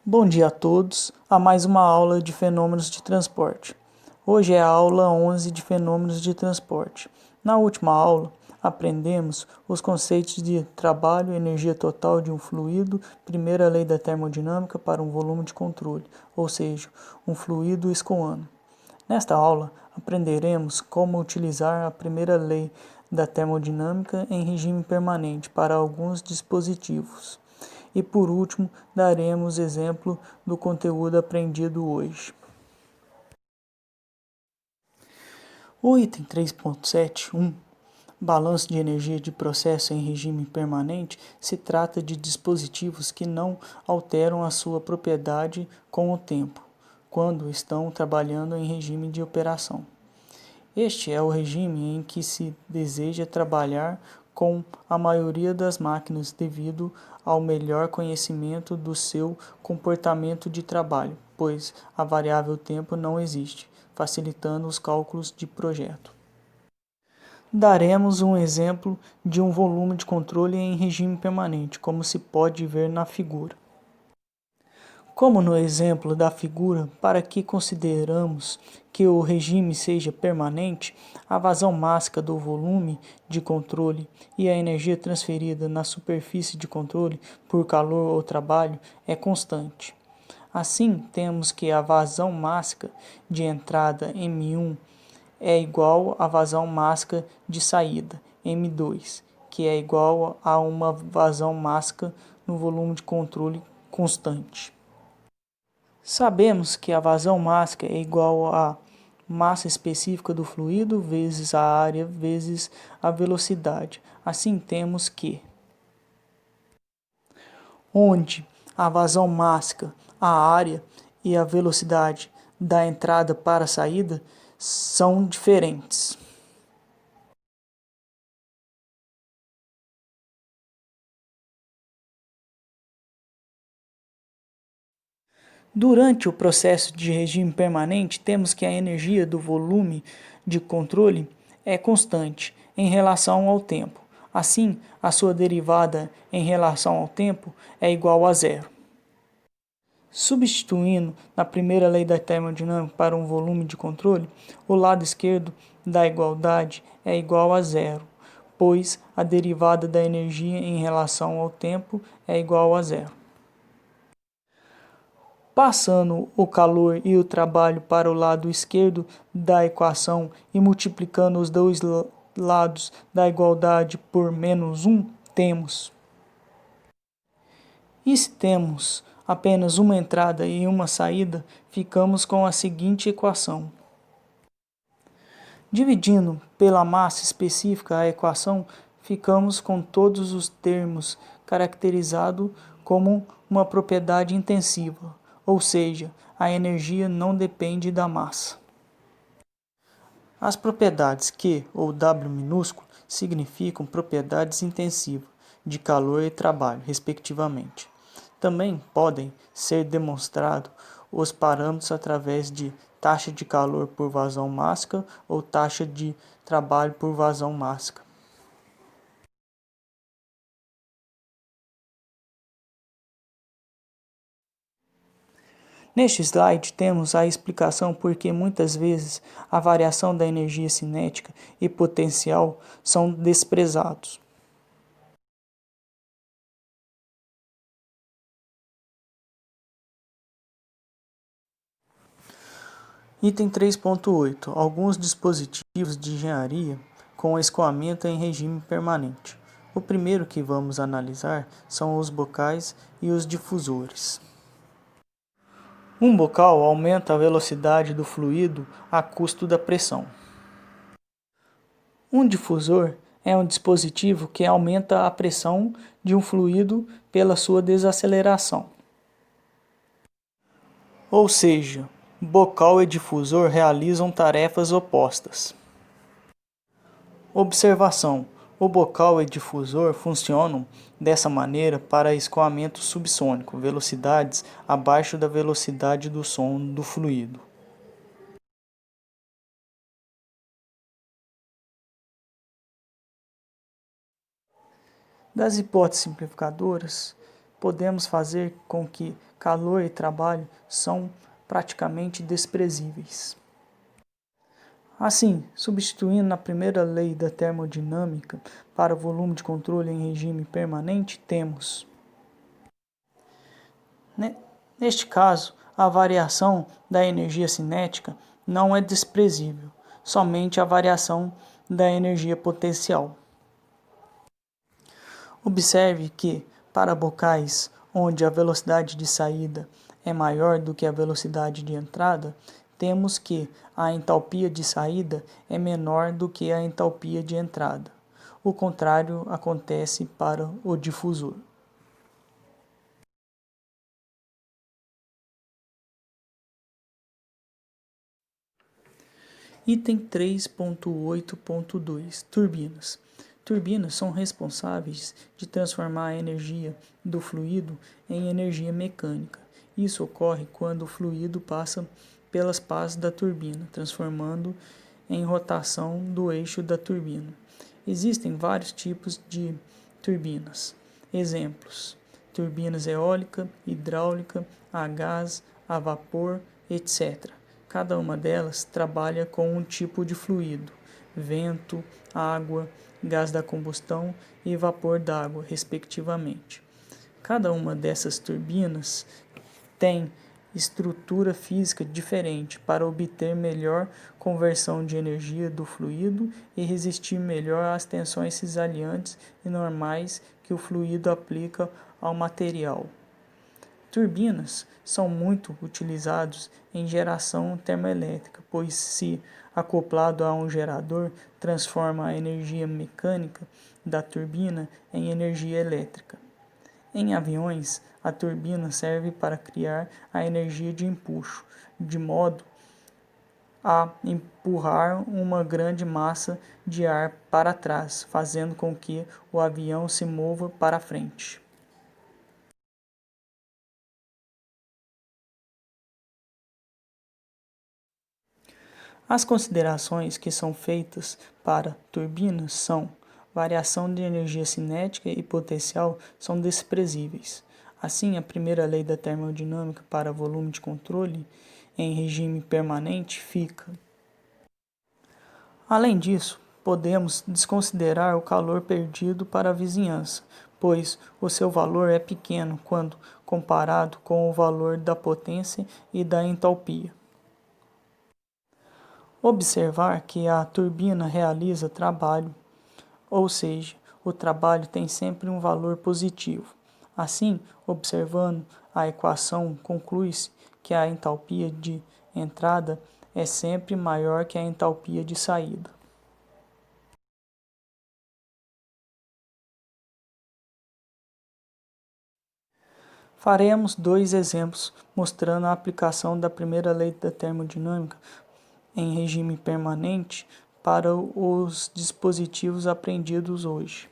Bom dia a todos, a mais uma aula de fenômenos de transporte. Hoje é a aula 11 de fenômenos de transporte. Na última aula, aprendemos os conceitos de trabalho e energia total de um fluido, primeira lei da termodinâmica para um volume de controle, ou seja, um fluido escoando. Nesta aula, aprenderemos como utilizar a primeira lei da termodinâmica em regime permanente para alguns dispositivos. E por último, daremos exemplo do conteúdo aprendido hoje. O item 3.7.1, balanço de energia de processo em regime permanente, se trata de dispositivos que não alteram a sua propriedade com o tempo, quando estão trabalhando em regime de operação. Este é o regime em que se deseja trabalhar com a maioria das máquinas devido ao melhor conhecimento do seu comportamento de trabalho, pois a variável tempo não existe, facilitando os cálculos de projeto. Daremos um exemplo de um volume de controle em regime permanente, como se pode ver na figura. Como no exemplo da figura, para que consideramos que o regime seja permanente, a vazão mássica do volume de controle e a energia transferida na superfície de controle por calor ou trabalho é constante. Assim, temos que a vazão mássica de entrada M1 é igual à vazão mássica de saída M2, que é igual a uma vazão mássica no volume de controle constante. Sabemos que a vazão mássica é igual à massa específica do fluido vezes a área vezes a velocidade. Assim temos que, onde a vazão mássica, a área e a velocidade da entrada para a saída são diferentes. Durante o processo de regime permanente, temos que a energia do volume de controle é constante em relação ao tempo. Assim, a sua derivada em relação ao tempo é igual a zero. Substituindo na primeira lei da termodinâmica para um volume de controle, o lado esquerdo da igualdade é igual a zero, pois a derivada da energia em relação ao tempo é igual a zero. Passando o calor e o trabalho para o lado esquerdo da equação e multiplicando os dois lados da igualdade por menos 1, temos. E se temos apenas uma entrada e uma saída, ficamos com a seguinte equação. Dividindo pela massa específica a equação, ficamos com todos os termos caracterizados como uma propriedade intensiva, ou seja, a energia não depende da massa. As propriedades Q ou W minúsculo significam propriedades intensivas de calor e trabalho, respectivamente. Também podem ser demonstrados os parâmetros através de taxa de calor por vazão mássica ou taxa de trabalho por vazão mássica. Neste slide temos a explicação por que muitas vezes a variação da energia cinética e potencial são desprezados. Item 3.8. Alguns dispositivos de engenharia com escoamento em regime permanente. O primeiro que vamos analisar são os bocais e os difusores. Um bocal aumenta a velocidade do fluido a custo da pressão. Um difusor é um dispositivo que aumenta a pressão de um fluido pela sua desaceleração. Ou seja, bocal e difusor realizam tarefas opostas. Observação: o bocal e difusor funcionam dessa maneira para escoamento subsônico, velocidades abaixo da velocidade do som do fluido. Das hipóteses simplificadoras, podemos fazer com que calor e trabalho são praticamente desprezíveis. Assim, substituindo a primeira lei da termodinâmica para o volume de controle em regime permanente, temos, neste caso, a variação da energia cinética não é desprezível, somente a variação da energia potencial. Observe que, para bocais onde a velocidade de saída é maior do que a velocidade de entrada, temos que a entalpia de saída é menor do que a entalpia de entrada. O contrário acontece para o difusor. Item 3.8.2 Turbinas. Turbinas são responsáveis de transformar a energia do fluido em energia mecânica. Isso ocorre quando o fluido passa pelas pás da turbina, transformando em rotação do eixo da turbina. Existem vários tipos de turbinas. Exemplos: turbinas eólica, hidráulica, a gás, a vapor, etc. Cada uma delas trabalha com um tipo de fluido: vento, água, gás da combustão e vapor d'água, respectivamente. Cada uma dessas turbinas tem estrutura física diferente para obter melhor conversão de energia do fluido e resistir melhor às tensões cisalhantes e normais que o fluido aplica ao material. Turbinas são muito utilizados em geração termoelétrica, pois se acoplado a um gerador, transforma a energia mecânica da turbina em energia elétrica. Em aviões, a turbina serve para criar a energia de empuxo, de modo a empurrar uma grande massa de ar para trás, fazendo com que o avião se mova para frente. As considerações que são feitas para turbinas são: variação de energia cinética e potencial são desprezíveis. Assim, a primeira lei da termodinâmica para volume de controle em regime permanente fica. Além disso, podemos desconsiderar o calor perdido para a vizinhança, pois o seu valor é pequeno quando comparado com o valor da potência e da entalpia. Observar que a turbina realiza trabalho, ou seja, o trabalho tem sempre um valor positivo. Assim, observando a equação, conclui-se que a entalpia de entrada é sempre maior que a entalpia de saída. Faremos dois exemplos mostrando a aplicação da primeira lei da termodinâmica em regime permanente para os dispositivos aprendidos hoje.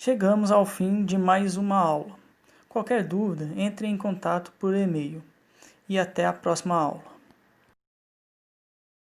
Chegamos ao fim de mais uma aula. Qualquer dúvida, entre em contato por e-mail. E até a próxima aula.